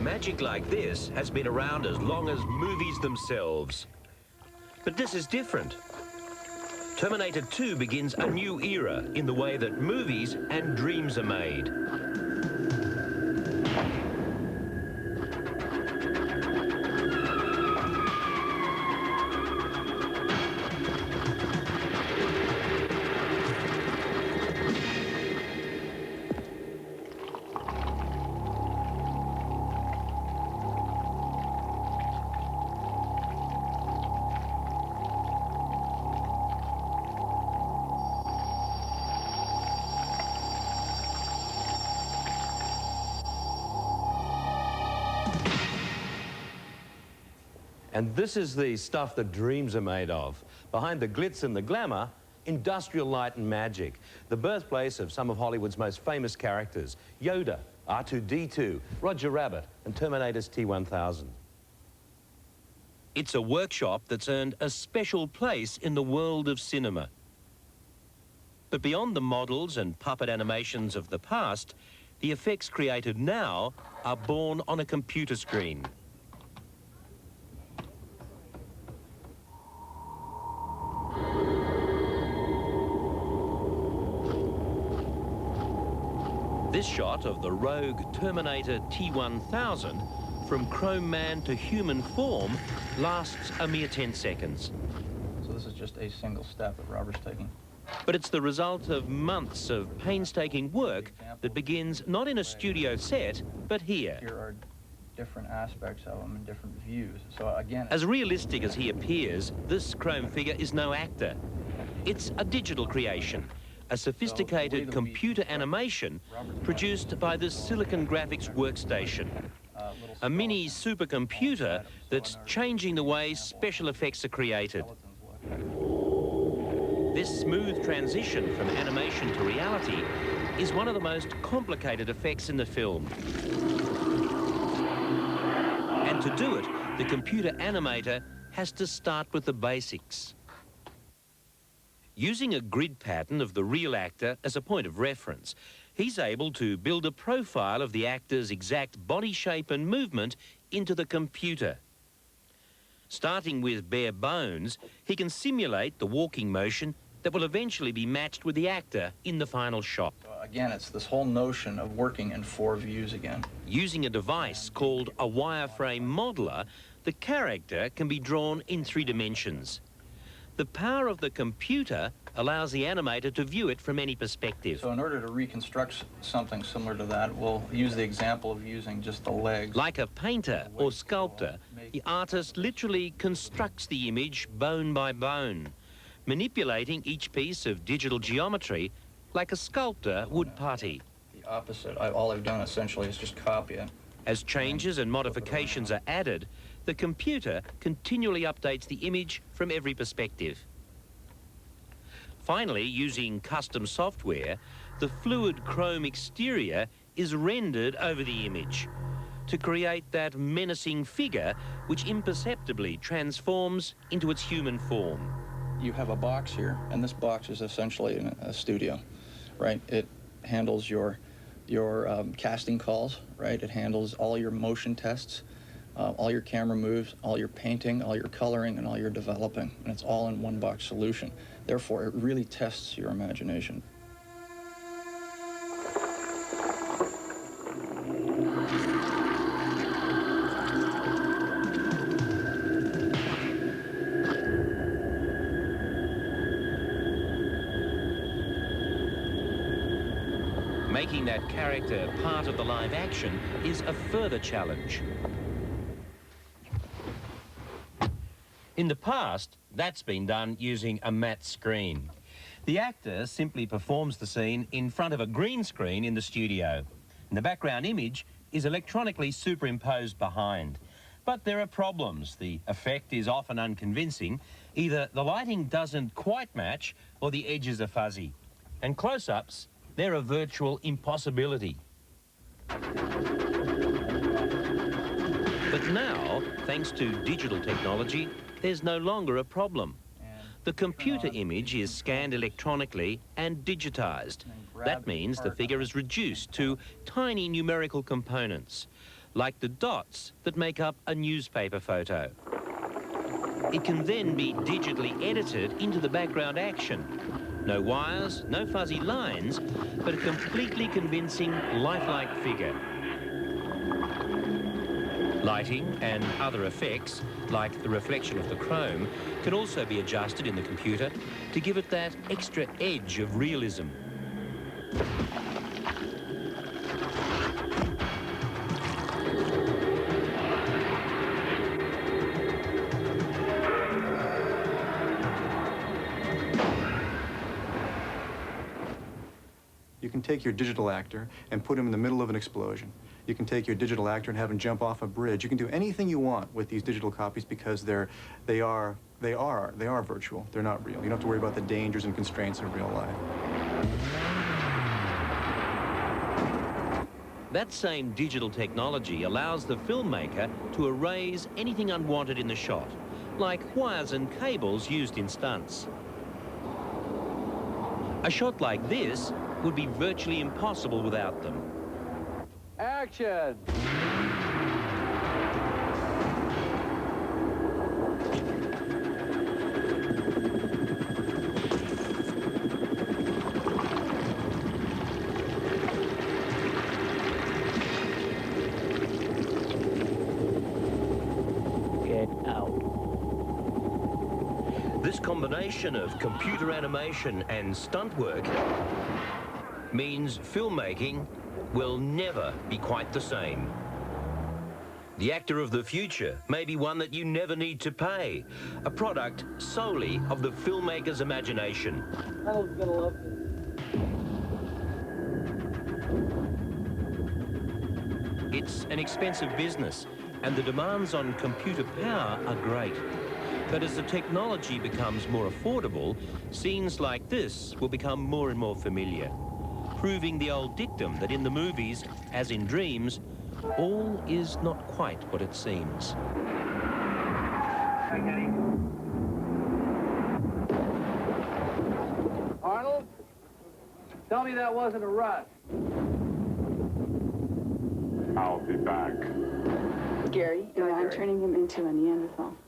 Magic like this has been around as long as movies themselves. But this is different. Terminator 2 begins a new era in the way that movies and dreams are made. And this is the stuff that dreams are made of. Behind the glitz and the glamour, industrial light and magic. The birthplace of some of Hollywood's most famous characters. Yoda, R2-D2, Roger Rabbit, and Terminator's T-1000. It's a workshop that's earned a special place in the world of cinema. But beyond the models and puppet animations of the past, the effects created now are born on a computer screen. This shot of the rogue Terminator T-1000 from Chrome Man to human form lasts a mere 10 seconds. So this is just a single step that Robert's taking. But it's the result of months of painstaking work that begins not in a studio set, but here. Here are different aspects of him and different views. So again, As realistic as he appears, this chrome figure is no actor. It's a digital creation, a sophisticated computer animation produced by this Silicon Graphics workstation. A mini supercomputer that's changing the way special effects are created. This smooth transition from animation to reality is one of the most complicated effects in the film. And to do it, the computer animator has to start with the basics. Using a grid pattern of the real actor as a point of reference, he's able to build a profile of the actor's exact body shape and movement into the computer. Starting with bare bones, he can simulate the walking motion that will eventually be matched with the actor in the final shot. So again, it's this whole notion of working in 4 views again. Using a device called a wireframe modeler, the character can be drawn in 3 dimensions. The power of the computer allows the animator to view it from any perspective. So in order to reconstruct something similar to that, we'll use the example of using just the legs. Like a painter or sculptor, the artist literally constructs the image bone by bone, manipulating each piece of digital geometry like a sculptor would putty. The opposite. All I've done essentially is just copy it. As changes and modifications are added, the computer continually updates the image from every perspective. Finally, using custom software, the fluid chrome exterior is rendered over the image to create that menacing figure which imperceptibly transforms into its human form. You have a box here, and this box is essentially a studio, right? It handles your casting calls, right? It handles all your motion tests, all your camera moves, all your painting, all your coloring, and all your developing. And it's all in one box solution. Therefore, it really tests your imagination. Making that character part of the live action is a further challenge. In the past, that's been done using a matte screen. The actor simply performs the scene in front of a green screen in the studio, and the background image is electronically superimposed behind. But there are problems. The effect is often unconvincing. Either the lighting doesn't quite match, or the edges are fuzzy. And close-ups, they're a virtual impossibility. But now, thanks to digital technology, there's no longer a problem. the computer image is scanned electronically and digitized. That means the figure is reduced to tiny numerical components, like the dots that make up a newspaper photo. It can then be digitally edited into the background action. No wires, no fuzzy lines, but a completely convincing, lifelike figure. Lighting and other effects, like the reflection of the chrome, can also be adjusted in the computer to give it that extra edge of realism. You can take your digital actor and put him in the middle of an explosion. You can take your digital actor and have him jump off a bridge. You can do anything you want with these digital copies because they are virtual. They're not real. You don't have to worry about the dangers and constraints of real life. That same digital technology allows the filmmaker to erase anything unwanted in the shot, like wires and cables used in stunts. A shot like this would be virtually impossible without them. Action! Get out. This combination of computer animation and stunt work means filmmaking will never be quite the same. The actor of the future may be one that you never need to pay, a product solely of the filmmaker's imagination. Arnold's gonna love this. It's an expensive business, and the demands on computer power are great. But as the technology becomes more affordable, scenes like this will become more and more familiar, proving the old dictum that in the movies, as in dreams, all is not quite what it seems. Arnold, tell me that wasn't a rush. I'll be back. Gary, I'm turning him into a Neanderthal.